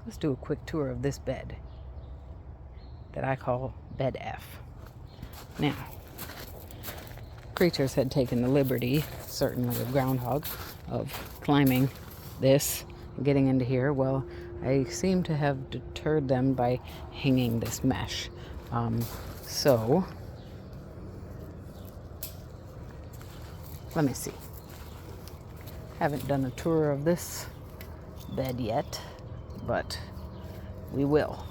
let's do a quick tour of this bed that I call Bed F. Now, creatures had taken the liberty, certainly of groundhog, of climbing this and getting into here. Well, I seem to have deterred them by hanging this mesh. So, let me see. Haven't done a tour of this bed yet, but we will.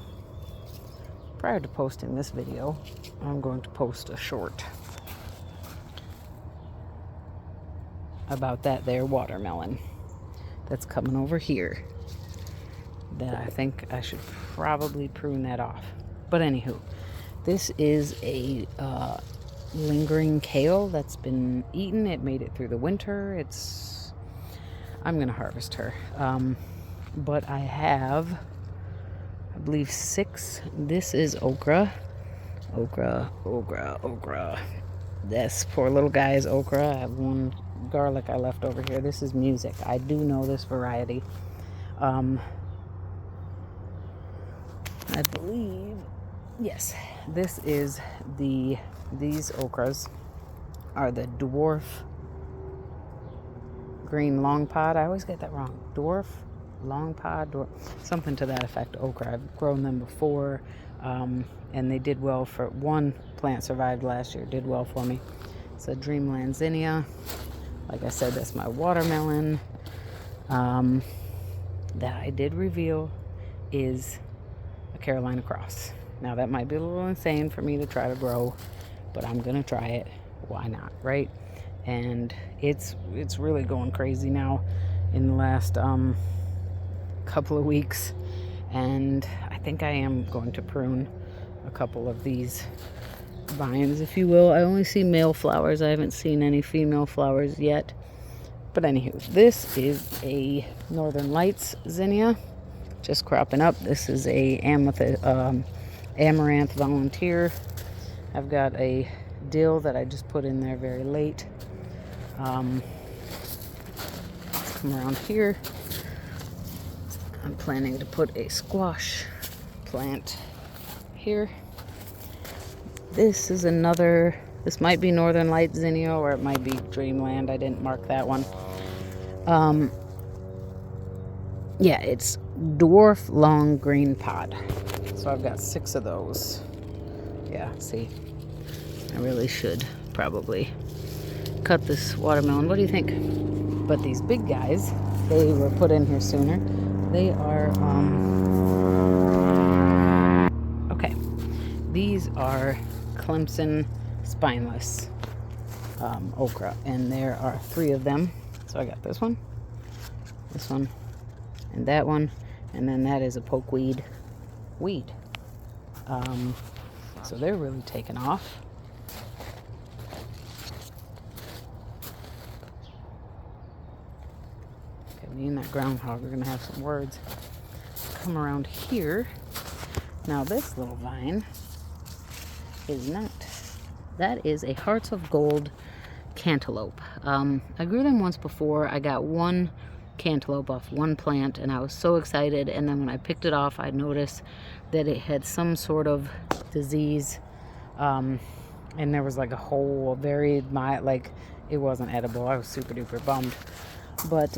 Prior to posting this video, I'm going to post a short about that there watermelon that's coming over here that I think I should probably prune that off. But anywho, this is a lingering kale that's been eaten. It made it through the winter. I'm gonna harvest her. But I have, I believe, 6. This is okra. Okra. This poor little guy is okra. I have 1 garlic I left over here. This is music. I do know this variety. I believe, yes, this is these okras are the Dwarf green long pod. I always get that wrong. Dwarf long pod, something to that effect. Okra. I've grown them before, and they did well. For 1 plant survived last year, did well for me. It's a Dreamland Zenia. Like I said, that's my watermelon. That I did reveal is a Carolina cross. Now that might be a little insane for me to try to grow, but I'm gonna try it. Why not, right? And it's really going crazy now in the last couple of weeks, and I think I am going to prune a couple of these vines, if you will. I only see male flowers. I haven't seen any female flowers yet. But anywho, this is a Northern Lights zinnia, just cropping up. This is a amaranth volunteer. I've got a dill that I just put in there very late. Let's come around here. I'm planning to put a squash plant here. This is another, this might be Northern Light Zinnia or it might be Dreamland. I didn't mark that one. Yeah, it's Dwarf Long Green Pod. So I've got 6 of those. Yeah, see, I really should probably cut this watermelon. What do you think? But these big guys, they were put in here sooner. They are, okay. These are Clemson spineless okra, and there are 3 of them. So I got this one, and that one, and then that is a pokeweed weed. So they're really taking off. Okay, me and that groundhog are gonna have some words. Come around here. Now this little vine is not. That is a Hearts of Gold cantaloupe. I grew them once before. I got 1 cantaloupe off 1 plant and I was so excited, and then when I picked it off I noticed that it had some sort of disease, and there was like a hole, very mild, like it wasn't edible. I was super duper bummed, but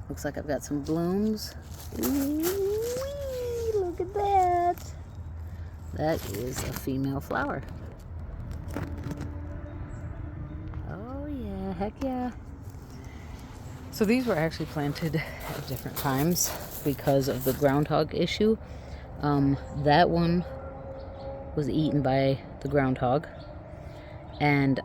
looks like I've got some blooms. Ooh-wee, look at that. That is a female flower. Oh yeah, heck yeah. So these were actually planted at different times because of the groundhog issue. That one was eaten by the groundhog, and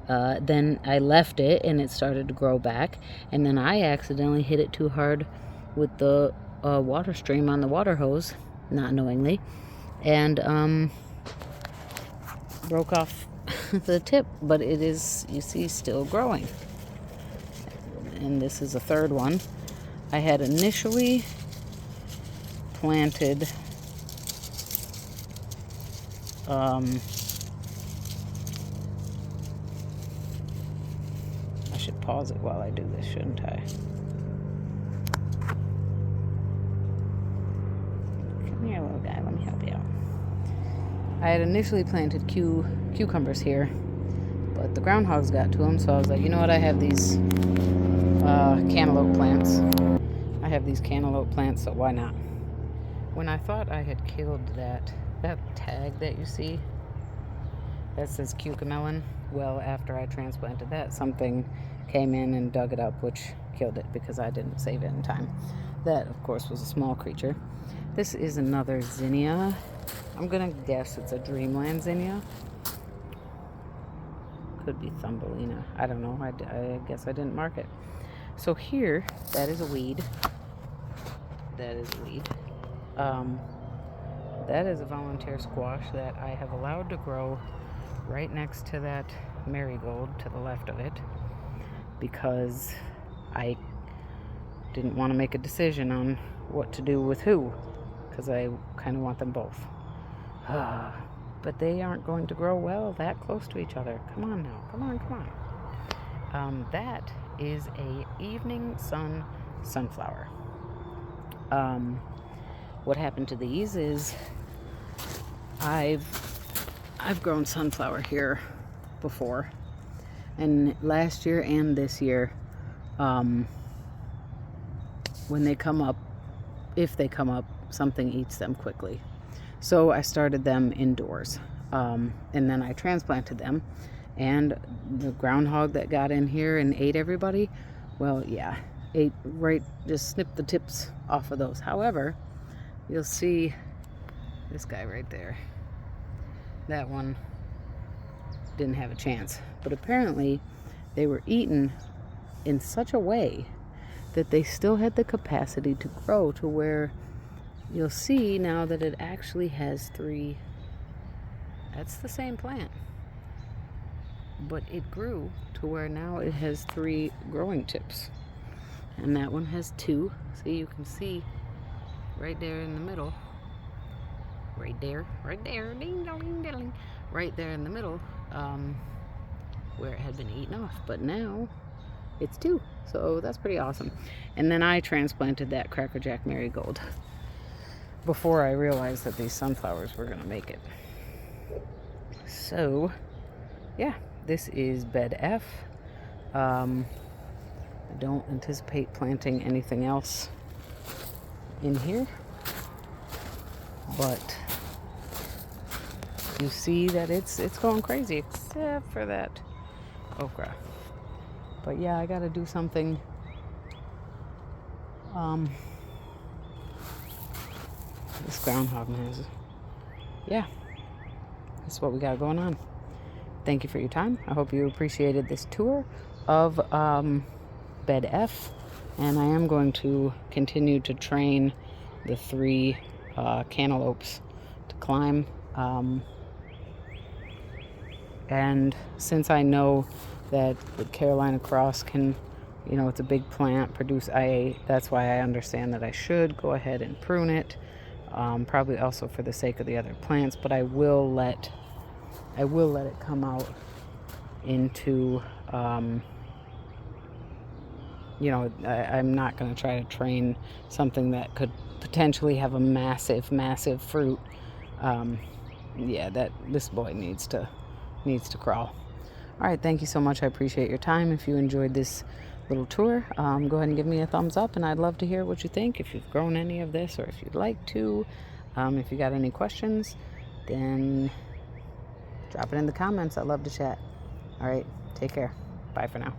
then I left it and it started to grow back, and then I accidentally hit it too hard with the water stream on the water hose, not knowingly, and broke off the tip, but it is, you see, still growing. And this is a 3rd one. I had initially planted I should pause it while I do this, shouldn't I? I had initially planted cucumbers here, but the groundhogs got to them, so I was like, you know what, I have these cantaloupe plants. So why not? When I thought I had killed that tag that you see that says cucamelon, well, after I transplanted that, something came in and dug it up, which killed it because I didn't save it in time. That, of course, was a small creature. This is another Zenia. I'm gonna guess it's a Dreamland Zenia. Could be Thumbelina. I don't know. I guess I didn't mark it. So here, that is a weed. That is a weed. That is a volunteer squash that I have allowed to grow right next to that marigold to the left of it because I didn't want to make a decision on what to do with who, because I kind of want them both. But they aren't going to grow well that close to each other. Come on now. Come on. That is a evening sun sunflower. What happened to these is I've grown sunflower here before, and last year and this year, when they come up, if they come up, something eats them quickly. So I started them indoors, and then I transplanted them, and the groundhog that got in here and ate everybody, well, yeah, just snipped the tips off of those. However, you'll see this guy right there. That one didn't have a chance. But apparently they were eaten in such a way that they still had the capacity to grow to where you'll see now that it actually has 3. That's the same plant. But it grew to where now it has 3 growing tips. And that one has 2. See, you can see right there in the middle. Right there. Ding dong ding ding. Right there in the middle, where it had been eaten off. But now it's 2. So that's pretty awesome. And then I transplanted that crackerjack marigold before I realized that these sunflowers were going to make it. So, yeah, this is bed F. I don't anticipate planting anything else in here, but you see that it's going crazy, except for that okra. But yeah, I gotta do something. This groundhog man is, yeah, that's what we got going on. Thank you for your time. I hope you appreciated this tour of bed F, and I am going to continue to train the 3 cantaloupes to climb. And since I know that the Carolina cross can, it's a big plant, produce IA, that's why I understand that I should go ahead and prune it. Probably also for the sake of the other plants, but I will let it come out into, I'm not going to try to train something that could potentially have a massive fruit. This boy needs to crawl. All right, thank you so much. I appreciate your time. If you enjoyed this little tour, go ahead and give me a thumbs up, and I'd love to hear what you think, if you've grown any of this or if you'd like to. If you got any questions, then drop it in the comments. I'd love to chat. All right, take care. Bye for now.